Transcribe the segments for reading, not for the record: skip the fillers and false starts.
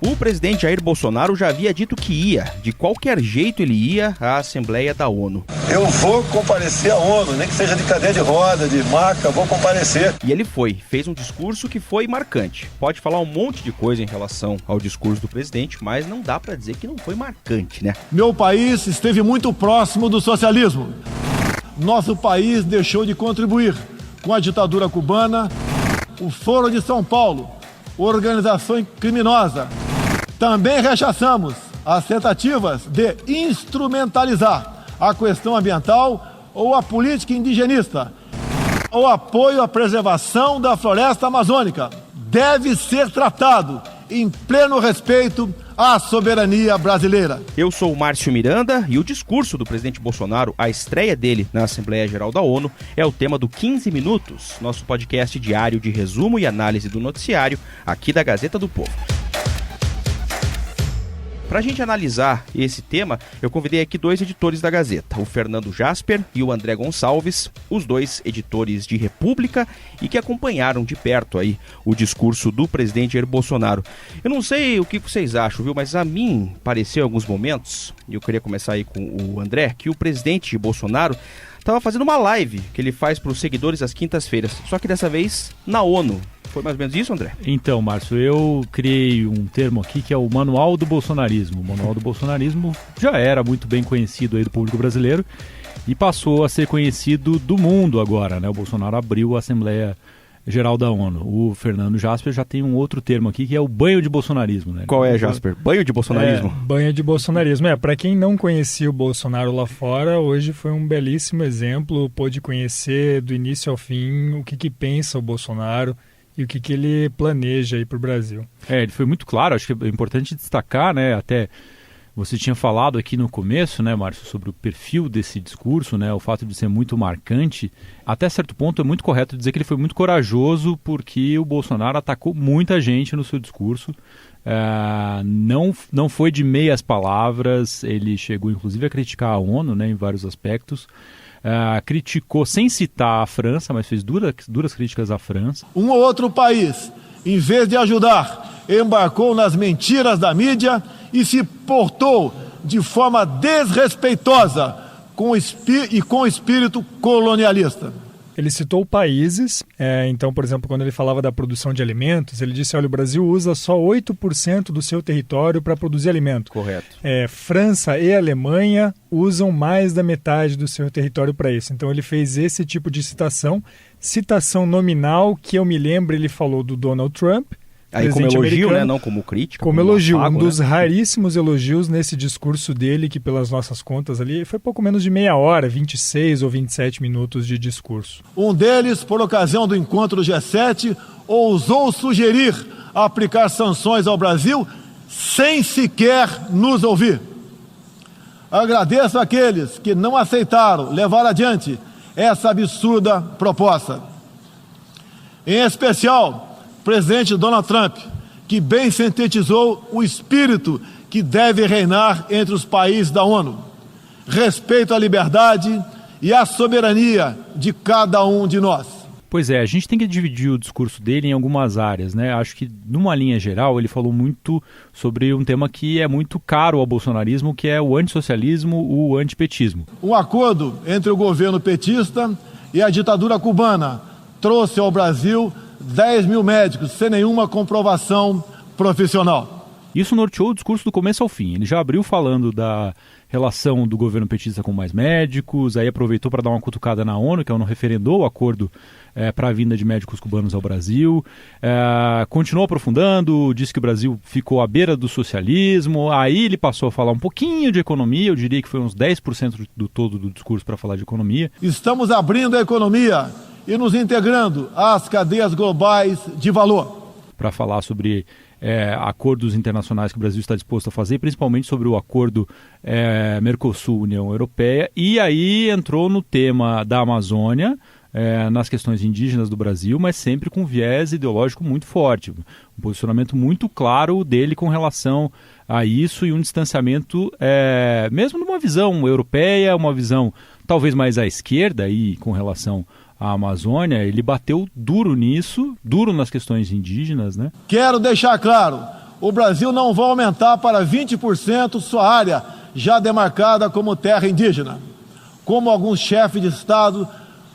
O presidente Jair Bolsonaro já havia dito que ia, de qualquer jeito ele ia, à Assembleia da ONU. Eu vou comparecer à ONU, nem que seja de cadeira de roda, de maca, vou comparecer. E ele fez um discurso que foi marcante. Pode falar um monte de coisa em relação ao discurso do presidente, mas não dá para dizer que não foi marcante, né? Meu país esteve muito próximo do socialismo. Nosso país deixou de contribuir com a ditadura cubana, o Foro de São Paulo, organização criminosa. Também rechaçamos as tentativas de instrumentalizar a questão ambiental ou a política indigenista. O apoio à preservação da floresta amazônica deve ser tratado em pleno respeito à soberania brasileira. Eu sou o Márcio Miranda e o discurso do presidente Bolsonaro, a estreia dele na Assembleia Geral da ONU, é o tema do 15 Minutos, nosso podcast diário de resumo e análise do noticiário aqui da Gazeta do Povo. Para a gente analisar esse tema, eu convidei aqui dois editores da Gazeta, o Fernando Jasper e o André Gonçalves, os dois editores de República e que acompanharam de perto aí o discurso do presidente Jair Bolsonaro. Eu não sei o que vocês acham, viu? Mas a mim pareceu em alguns momentos, e eu queria começar aí com o André, que o presidente Bolsonaro estava fazendo uma live que ele faz para os seguidores às quintas-feiras, só que dessa vez na ONU. Foi mais ou menos isso, André? Então, Márcio, eu criei um termo aqui que é o Manual do Bolsonarismo. O Manual do Bolsonarismo já era muito bem conhecido aí do público brasileiro e passou a ser conhecido do mundo agora, né? O Bolsonaro abriu a Assembleia Geral da ONU. O Fernando Jasper já tem um outro termo aqui que é o banho de bolsonarismo, né? Qual é, Jasper? Banho de bolsonarismo? Banho de bolsonarismo. Para quem não conhecia o Bolsonaro lá fora, hoje foi um belíssimo exemplo, pôde conhecer do início ao fim o que pensa o Bolsonaro e o que ele planeja aí para o Brasil. Ele foi muito claro, acho que é importante destacar, né, até você tinha falado aqui no começo, né, Márcio, sobre o perfil desse discurso, né, o fato de ser muito marcante. Até certo ponto é muito correto dizer que ele foi muito corajoso porque o Bolsonaro atacou muita gente no seu discurso. Não foi de meias palavras, ele chegou inclusive a criticar a ONU, né, em vários aspectos. Criticou, sem citar a França, mas fez duras críticas à França. Um ou outro país, em vez de ajudar, embarcou nas mentiras da mídia e se portou de forma desrespeitosa com espírito colonialista. Ele citou países, então, por exemplo, quando ele falava da produção de alimentos, ele disse, olha, o Brasil usa só 8% do seu território para produzir alimento. Correto. França e Alemanha usam mais da metade do seu território para isso. Então ele fez esse tipo de citação nominal, que eu me lembro, ele falou do Donald Trump, aí como elogio, né? Não como crítica. Como elogio, afago, um dos raríssimos elogios nesse discurso dele, que pelas nossas contas ali, foi pouco menos de meia hora, 26 ou 27 minutos de discurso. Um deles, por ocasião do encontro do G7, ousou sugerir aplicar sanções ao Brasil sem sequer nos ouvir. Agradeço àqueles que não aceitaram levar adiante essa absurda proposta. Em especial, presidente Donald Trump, que bem sintetizou o espírito que deve reinar entre os países da ONU. Respeito à liberdade e à soberania de cada um de nós. Pois é, a gente tem que dividir o discurso dele em algumas áreas, né? Acho que, numa linha geral, ele falou muito sobre um tema que é muito caro ao bolsonarismo, que é o antissocialismo, o antipetismo. Um acordo entre o governo petista e a ditadura cubana trouxe ao Brasil 10 mil médicos sem nenhuma comprovação profissional. Isso norteou o discurso do começo ao fim. Ele já abriu falando da relação do governo petista com mais médicos, aí aproveitou para dar uma cutucada na ONU, que a ONU referendou o acordo para a vinda de médicos cubanos ao Brasil. Continuou aprofundando, disse que o Brasil ficou à beira do socialismo, aí ele passou a falar um pouquinho de economia, eu diria que foi uns 10% do todo do discurso para falar de economia. Estamos abrindo a economia e nos integrando às cadeias globais de valor. Para falar sobre acordos internacionais que o Brasil está disposto a fazer, principalmente sobre o acordo Mercosul-União Europeia, e aí entrou no tema da Amazônia, nas questões indígenas do Brasil, mas sempre com viés ideológico muito forte, um posicionamento muito claro dele com relação a isso e um distanciamento mesmo numa visão europeia, uma visão talvez mais à esquerda aí, com relação à Amazônia. Ele bateu duro nisso, duro nas questões indígenas, né? Quero deixar claro, o Brasil não vai aumentar para 20% sua área já demarcada como terra indígena, como alguns chefes de Estado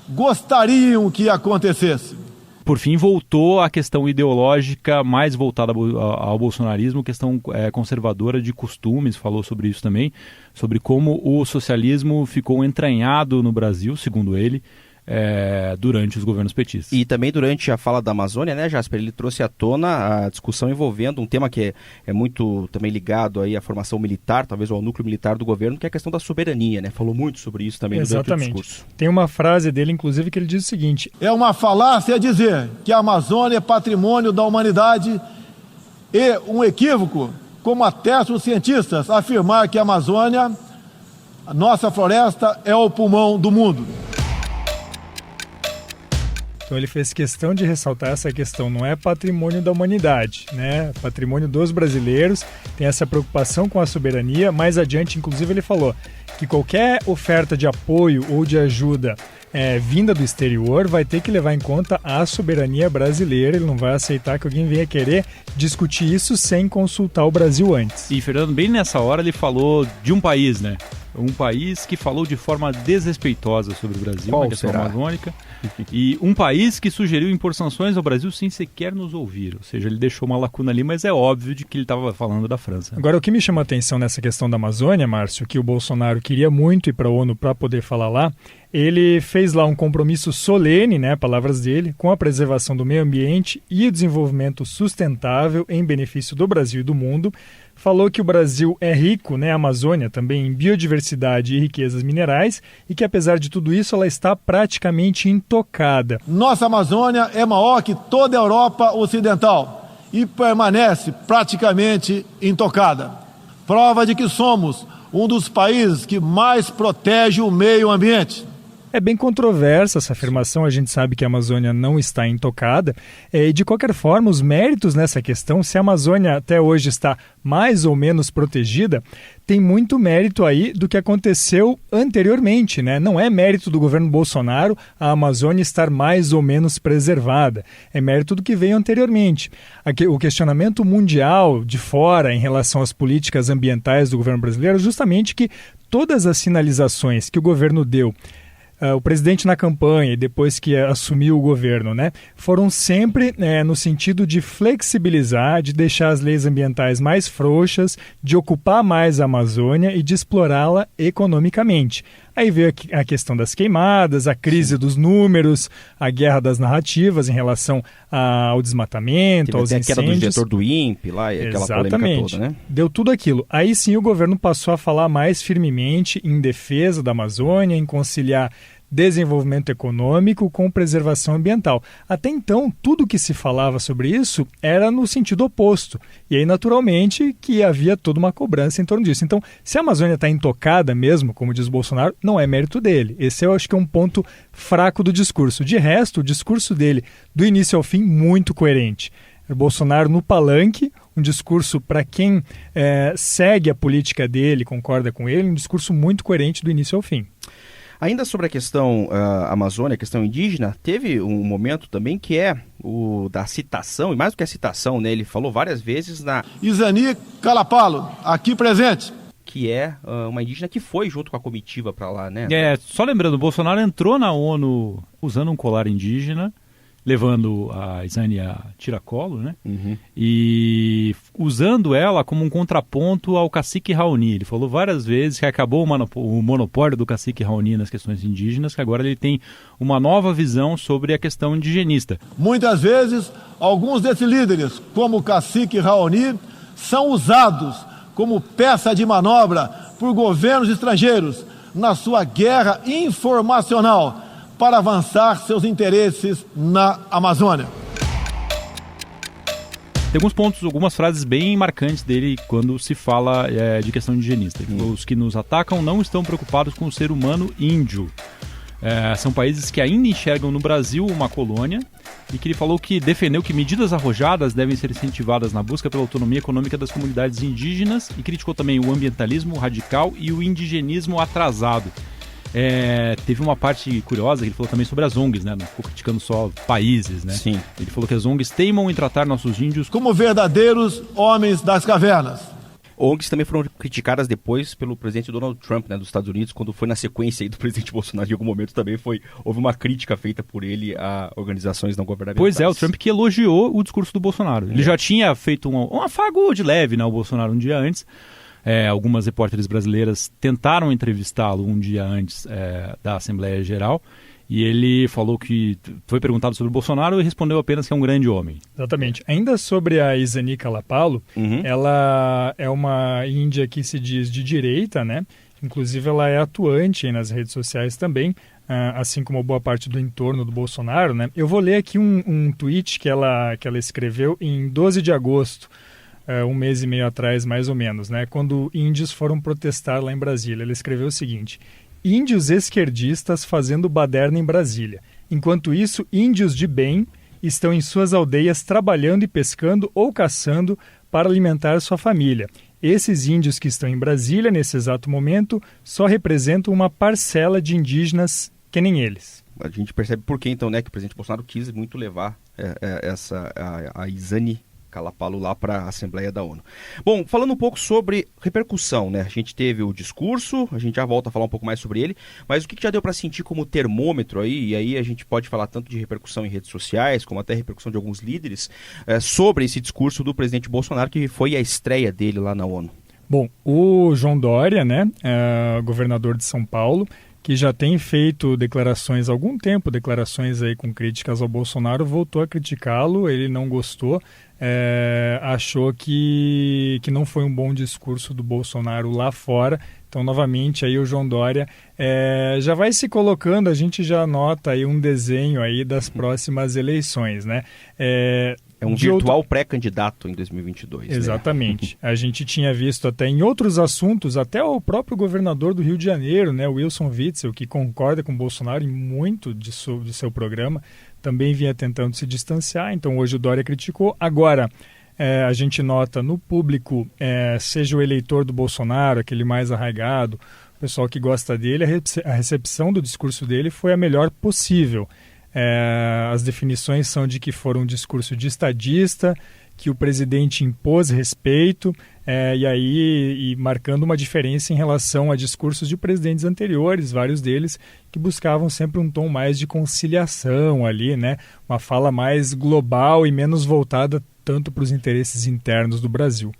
gostariam que acontecesse. Por fim, voltou a questão ideológica mais voltada ao bolsonarismo, questão conservadora de costumes, falou sobre isso também, sobre como o socialismo ficou entranhado no Brasil, segundo ele, durante os governos petistas. E também durante a fala da Amazônia, né, Jasper, ele trouxe à tona a discussão envolvendo um tema que é muito também ligado aí à formação militar, talvez ao núcleo militar do governo, que é a questão da soberania, né? Falou muito sobre isso também durante o discurso. Tem uma frase dele, inclusive, que ele diz o seguinte: é uma falácia dizer que a Amazônia é patrimônio da humanidade e um equívoco, como atestam os cientistas, afirmar que a Amazônia, a nossa floresta, é o pulmão do mundo. Então ele fez questão de ressaltar essa questão, não é patrimônio da humanidade, né? Patrimônio dos brasileiros, tem essa preocupação com a soberania. Mais adiante, inclusive, ele falou que qualquer oferta de apoio ou de ajuda vinda do exterior vai ter que levar em conta a soberania brasileira. Ele não vai aceitar que alguém venha querer discutir isso sem consultar o Brasil antes. E, Fernando, bem nessa hora ele falou de um país, né? Um país que falou de forma desrespeitosa sobre o Brasil, Qual na questão será? amazônica, e um país que sugeriu impor sanções ao Brasil sem sequer nos ouvir. Ou seja, ele deixou uma lacuna ali, mas é óbvio de que ele estava falando da França. Agora, o que me chama a atenção nessa questão da Amazônia, Márcio, que o Bolsonaro queria muito ir para a ONU para poder falar lá, ele fez lá um compromisso solene, né, palavras dele, com a preservação do meio ambiente e o desenvolvimento sustentável em benefício do Brasil e do mundo. Falou que o Brasil é rico, né, a Amazônia também, em biodiversidade e riquezas minerais, e que apesar de tudo isso ela está praticamente intocada. Nossa Amazônia é maior que toda a Europa Ocidental e permanece praticamente intocada. Prova de que somos um dos países que mais protege o meio ambiente. É bem controversa essa afirmação, a gente sabe que a Amazônia não está intocada, e de qualquer forma os méritos nessa questão, se a Amazônia até hoje está mais ou menos protegida, tem muito mérito aí do que aconteceu anteriormente, né? Não é mérito do governo Bolsonaro a Amazônia estar mais ou menos preservada, é mérito do que veio anteriormente. O questionamento mundial de fora em relação às políticas ambientais do governo brasileiro é justamente que todas as sinalizações que o governo deu, o presidente na campanha e depois que assumiu o governo, né, foram sempre no sentido de flexibilizar, de deixar as leis ambientais mais frouxas, de ocupar mais a Amazônia e de explorá-la economicamente. Aí veio a questão das queimadas, a crise dos números, a guerra das narrativas em relação ao desmatamento, aos incêndios. A queda do diretor do INPE lá e aquela polêmica toda, né? Deu tudo aquilo. Aí sim o governo passou a falar mais firmemente em defesa da Amazônia, em conciliar desenvolvimento econômico com preservação ambiental. Até então, tudo que se falava sobre isso era no sentido oposto. E aí, naturalmente, que havia toda uma cobrança em torno disso. Então, se a Amazônia está intocada mesmo, como diz o Bolsonaro, não é mérito dele. Esse eu acho que é um ponto fraco do discurso. De resto, o discurso dele, do início ao fim, muito coerente. O Bolsonaro no palanque, um discurso para quem segue a política dele, concorda com ele, um discurso muito coerente do início ao fim. Ainda sobre a questão Amazônia, a questão indígena, teve um momento também que é o da citação, e mais do que a citação, né, ele falou várias vezes na... Isani Calapalo, aqui presente. Que é uma indígena que foi junto com a comitiva para lá, né? Só lembrando, o Bolsonaro entrou na ONU usando um colar indígena, levando a Isani a tiracolo, né? Uhum. E usando ela como um contraponto ao cacique Raoni. Ele falou várias vezes que acabou o monopólio do cacique Raoni nas questões indígenas, que agora ele tem uma nova visão sobre a questão indigenista. Muitas vezes, alguns desses líderes, como o cacique Raoni, são usados como peça de manobra por governos estrangeiros na sua guerra informacional para avançar seus interesses na Amazônia. Tem alguns pontos, algumas frases bem marcantes dele quando se fala de questão indigenista. Os que nos atacam não estão preocupados com o ser humano índio. São países que ainda enxergam no Brasil uma colônia, e que ele falou que defendeu que medidas arrojadas devem ser incentivadas na busca pela autonomia econômica das comunidades indígenas, e criticou também o ambientalismo radical e o indigenismo atrasado. teve uma parte curiosa que ele falou também sobre as ONGs, né? Não ficou criticando só países, né? Sim. Ele falou que as ONGs teimam em tratar nossos índios como verdadeiros homens das cavernas. ONGs também foram criticadas depois pelo presidente Donald Trump, né, dos Estados Unidos, quando foi na sequência aí do presidente Bolsonaro. Em algum momento também houve uma crítica feita por ele a organizações não governamentais. Pois é, o Trump que elogiou o discurso do Bolsonaro. Ele já tinha feito um afago de leve, né, ao Bolsonaro um dia antes. Algumas repórteres brasileiras tentaram entrevistá-lo um dia antes da Assembleia Geral. E ele falou que foi perguntado sobre o Bolsonaro e respondeu apenas que é um grande homem. Exatamente. Ainda sobre a Izani Kalapalo, ela é uma índia que se diz de direita, né? Inclusive ela é atuante nas redes sociais também, assim como boa parte do entorno do Bolsonaro, né? Eu vou ler aqui um tweet que ela escreveu em 12 de agosto, um mês e meio atrás mais ou menos, né? Quando índios foram protestar lá em Brasília. Ela escreveu o seguinte: índios esquerdistas fazendo baderna em Brasília. Enquanto isso, índios de bem estão em suas aldeias trabalhando e pescando ou caçando para alimentar sua família. Esses índios que estão em Brasília, nesse exato momento, só representam uma parcela de indígenas que nem eles. A gente percebe por que, então, né, que o presidente Bolsonaro quis muito levar a Izani Kalapalo lá para a Assembleia da ONU. Bom, falando um pouco sobre repercussão, né? A gente teve o discurso, a gente já volta a falar um pouco mais sobre ele, mas o que já deu para sentir como termômetro aí, e aí a gente pode falar tanto de repercussão em redes sociais, como até repercussão de alguns líderes, sobre esse discurso do presidente Bolsonaro, que foi a estreia dele lá na ONU. Bom, o João Dória, né, governador de São Paulo, que já tem feito declarações há algum tempo, declarações aí com críticas ao Bolsonaro, voltou a criticá-lo, ele não gostou, achou que não foi um bom discurso do Bolsonaro lá fora. Então, novamente, aí o João Dória já vai se colocando, a gente já nota aí um desenho aí das próximas eleições, né? É um virtual pré-candidato em 2022. Exatamente. Né? A gente tinha visto até em outros assuntos, até o próprio governador do Rio de Janeiro, né, Wilson Witzel, que concorda com o Bolsonaro em muito de seu programa, também vinha tentando se distanciar. Então hoje o Dória criticou. Agora, a gente nota no público, seja o eleitor do Bolsonaro, aquele mais arraigado, o pessoal que gosta dele, a recepção do discurso dele foi a melhor possível. As definições são de que foi um discurso de estadista, que o presidente impôs respeito, e marcando uma diferença em relação a discursos de presidentes anteriores, vários deles que buscavam sempre um tom mais de conciliação ali, né? Uma fala mais global e menos voltada tanto para os interesses internos do Brasil.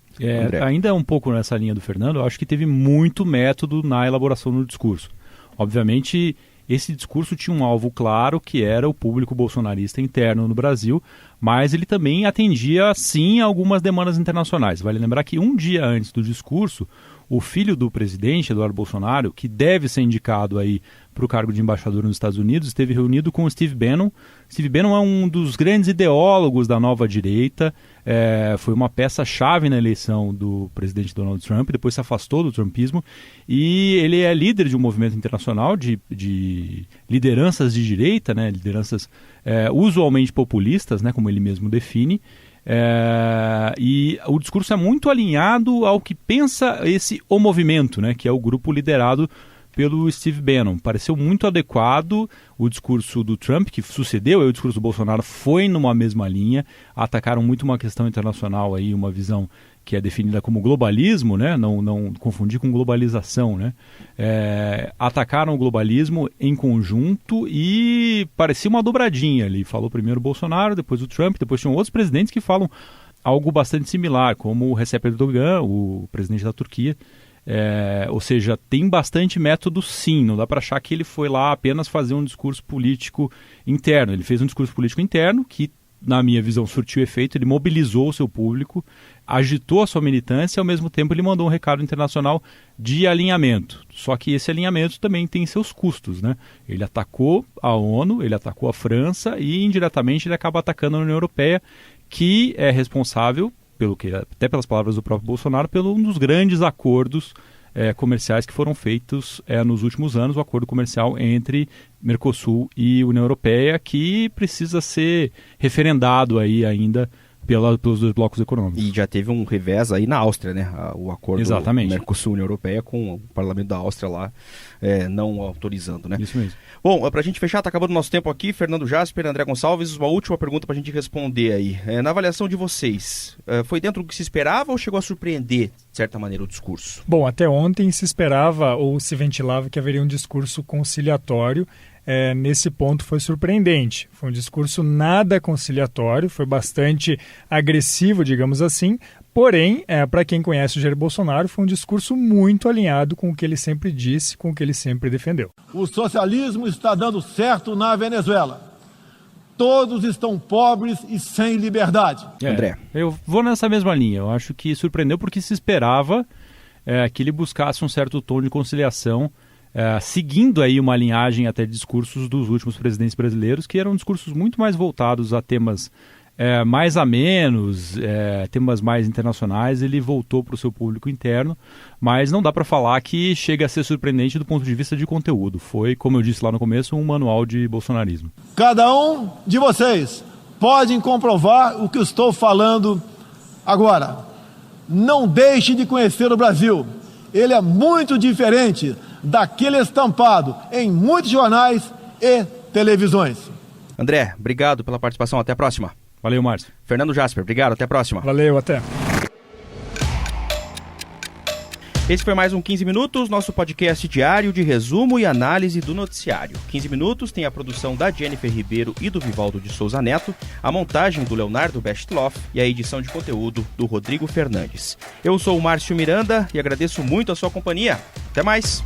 Ainda um pouco nessa linha do Fernando, eu acho que teve muito método na elaboração do discurso. Obviamente, esse discurso tinha um alvo claro, que era o público bolsonarista interno no Brasil, mas ele também atendia, sim, a algumas demandas internacionais. Vale lembrar que um dia antes do discurso, o filho do presidente, Eduardo Bolsonaro, que deve ser indicado aí para o cargo de embaixador nos Estados Unidos, esteve reunido com o Steve Bannon. Steve Bannon é um dos grandes ideólogos da nova direita, foi uma peça-chave na eleição do presidente Donald Trump, depois se afastou do trumpismo, e ele é líder de um movimento internacional de lideranças de direita, né, lideranças usualmente populistas, né, como ele mesmo define. E o discurso é muito alinhado ao que pensa o movimento, né, que é o grupo liderado pelo Steve Bannon. Pareceu muito adequado o discurso do Trump, que sucedeu, o discurso do Bolsonaro foi numa mesma linha, atacaram muito uma questão internacional, aí, uma visão que é definida como globalismo, né? Não confundir com globalização, né? Atacaram o globalismo em conjunto e parecia uma dobradinha ali. Falou primeiro o Bolsonaro, depois o Trump, depois tinham outros presidentes que falam algo bastante similar, como o Recep Erdogan, o presidente da Turquia. Ou seja, tem bastante método, sim. Não dá para achar que ele foi lá apenas fazer um discurso político interno. Ele fez um discurso político interno que, na minha visão, surtiu efeito. Ele mobilizou o seu público, agitou a sua militância e, ao mesmo tempo, ele mandou um recado internacional de alinhamento. Só que esse alinhamento também tem seus custos, né? Ele atacou a ONU, ele atacou a França e, indiretamente, ele acaba atacando a União Europeia, que é responsável, até pelas palavras do próprio Bolsonaro, pelo um dos grandes acordos comerciais que foram feitos nos últimos anos, o acordo comercial entre Mercosul e União Europeia, que precisa ser referendado aí ainda pelos dois blocos econômicos. E já teve um revés aí na Áustria, né? O acordo Mercosul-União Europeia com o parlamento da Áustria lá não autorizando, né? Isso mesmo. Bom, pra gente fechar, tá acabando o nosso tempo aqui. Fernando Jasper, André Gonçalves, uma última pergunta pra gente responder aí. Na avaliação de vocês, foi dentro do que se esperava ou chegou a surpreender, de certa maneira, o discurso? Bom, até ontem se esperava ou se ventilava que haveria um discurso conciliatório. Nesse ponto foi surpreendente. Foi um discurso nada conciliatório, foi bastante agressivo, digamos assim. Porém, para quem conhece o Jair Bolsonaro, foi um discurso muito alinhado com o que ele sempre disse, com o que ele sempre defendeu. O socialismo está dando certo na Venezuela. Todos estão pobres e sem liberdade. André. Eu vou nessa mesma linha. Eu acho que surpreendeu porque se esperava que ele buscasse um certo tom de conciliação, seguindo aí uma linhagem até de discursos dos últimos presidentes brasileiros, que eram discursos muito mais voltados a temas mais amenos, temas mais internacionais. Ele voltou para o seu público interno, mas não dá para falar que chega a ser surpreendente do ponto de vista de conteúdo. Foi, como eu disse lá no começo, um manual de bolsonarismo. Cada um de vocês pode comprovar o que eu estou falando agora. Não deixe de conhecer o Brasil. Ele é muito diferente daquele estampado em muitos jornais e televisões. André, obrigado pela participação. Até a próxima. Valeu, Márcio. Fernando Jasper, obrigado. Até a próxima. Valeu, até. Esse foi mais um 15 Minutos, nosso podcast diário de resumo e análise do noticiário. 15 Minutos tem a produção da Jennifer Ribeiro e do Vivaldo de Souza Neto, a montagem do Leonardo Bestloff e a edição de conteúdo do Rodrigo Fernandes. Eu sou o Márcio Miranda e agradeço muito a sua companhia. Até mais!